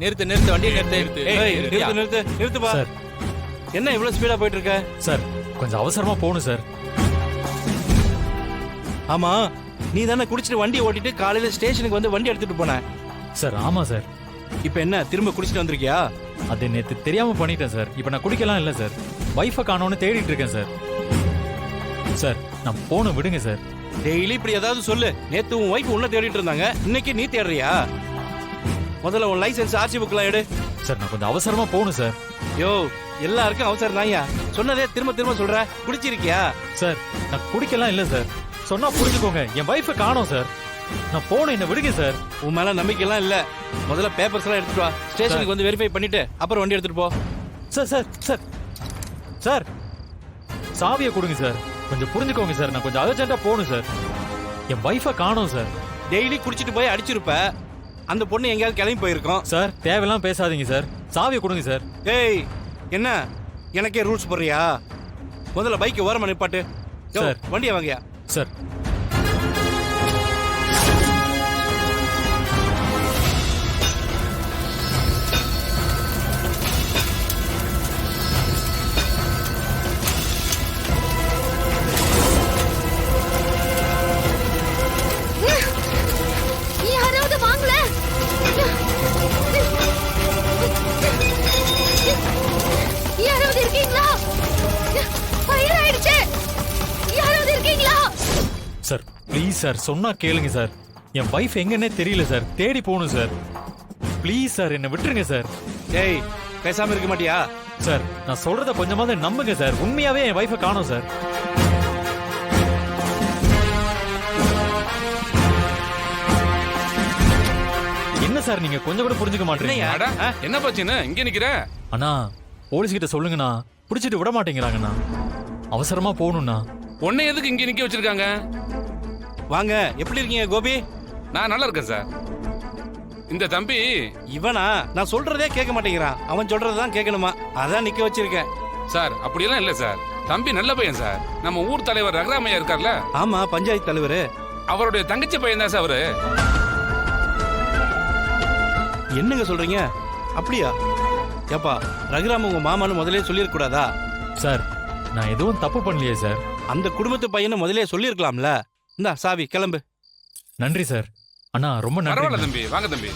நிறுத்து வண்டியை நிறுத்து. நிறுத்துப்பா. சார் என்ன இவ்வளவு ஸ்பீடா போயிட்டு இருக்க? சார் கொஞ்சம் அவசரமா போகணும் சார். ஆமா, நீ தானே குடிச்சிட்டு வண்டி ஓட்டிட்டு காலையில ஸ்டேஷனுக்கு வந்து வண்டி எடுத்துட்டு போன. சார் ஆமா சார். இப்ப என்ன திரும்ப குடிச்சிட்டு வந்திருக்கியா? அது நேத்து தெரியாம பண்ணிட்டேன் சார். இப்ப நான் குடிக்கலாம் இல்ல சார். வைஃபை காணோன்னு தேடிட்டு இருக்கேன் சார். சார் நான் போன விடுங்க சார். டெய்லி இப்படி ஏதாவது சொல்லு. நேத்து உன் ஒய்ஃப் உன்ன தேடிட்டு இருந்தாங்க, இன்னைக்கு நீ தேடுறியா? முதல்ல உன் லைசென்ஸ் ஆர்சி புக்லாம் எடு. சார் நான் கொஞ்சம் அவசரமா போகணும் சார். யோ, எல்லாருக்கும் அவசரம் தான்யா. சொன்னதே திரும்ப சொல்ற. குடிச்சிருக்கியா? சார் நான் குடிக்கலாம் இல்ல சார். சொன்னா புரிஞ்சுக்கோங்க. என் வைஃபை காணோம் சார். நான் போன என்ன விடுங்க சார். உன் மேல நம்பிக்கைலாம் இல்ல. முதல்ல பேப்பர்ஸ் எல்லாம் எடுத்துட்டு வா. ஸ்டேஷனுக்கு வந்து வெரிஃபை பண்ணிட்டு அப்புறம் வண்டி எடுத்துட்டு போ. சார் சார் சார் சார் சாவியை கொடுங்க சார். கொஞ்சம் புரிஞ்சுக்கோங்க சார். நான் கொஞ்சம் அர்ஜென்ட்டா போகணும் சார். என் வைஃபை காணோம் சார். டெய்லி குடிச்சிட்டு போய் அடிச்சிருப்ப. அந்த பொண்ணு எங்கேயாவது கிளம்பி போயிருக்கோம். சார் தேவையெல்லாம் பேசாதீங்க சார். சாவியை கொடுங்க சார். ஏய், என்ன எனக்கே ரூல்ஸ் போடுறியா? முதல்ல பைக் ஓரமா நிப்பாட்டு. சார் வண்டியை வாங்கயா. சார் யாராவது வாங்கல. யாராவது இருக்கீங்களா? ஃபயர் ஆயிடுச்சு. யாராவது இருக்கீங்களா? சார் ப்ளீஸ் சார் சொன்னா கேளுங்க சார். என் வைஃப் எங்கன்னே தெரியல சார். தேடி போகணும் சார். ப்ளீஸ் சார் என்ன விட்டுருங்க சார். ஏய், பேசாம இருக்க மாட்டியா? சார் நான் சொல்றத கொஞ்சமாவது நம்புங்க சார். உண்மையாவே என் வைஃபை காணோம் சார். என்ன சார் நீங்க கொஞ்சம் கூட புரிஞ்சுக்க மாட்டீங்க. அட, என்ன பிரச்சனை இங்க நிக்கிற? அண்ணா போலீஸ் கிட்ட சொல்லுங்கண்ணா. புடிச்சிட்டு விட மாட்டேங்கிறாங்கண்ணா. அவசரமா போகணும்ண்ணா. உன்னை எதுக்கு இங்க நிக்க வச்சிருக்காங்க? வாங்க. எப்படி இருக்கீங்க கோபி? நான் நல்லா இருக்கேன் சார். இந்த தம்பி இவனா? நான் சொல்றதே கேட்க மாட்டேங்கிறான். அவன் சொல்றதுதான் கேட்கணுமா? அதான் நிக்க வச்சிருக்கேன். சார் அப்படியெல்லாம் இல்ல சார். தம்பி நல்ல பையன் சார். நம்ம ஊர் தலைவர் ரகுராமையா இருக்கார்ல, ஆமா, பஞ்சாயத்து தலைவர். அவருடைய தங்கச்சி பையன் தான் சார் அவரு. என்னங்க சொல்றீங்க? அப்படியா? ஏப்பா, ரகுராம் உங்க மாமான்னு முதலே சொல்லிருக்க கூடாதா? சார் நான் எதுவும் தப்பு பண்ணலையே சார். அந்த குடும்பத்து பையனை முதலே சொல்லிருக்கலாம்ல. இந்தா சாவி, கிளம்பு. நன்றி சார். அண்ணா ரொம்ப நன்றி. பரவாயில்ல தம்பி, வாங்க தம்பி.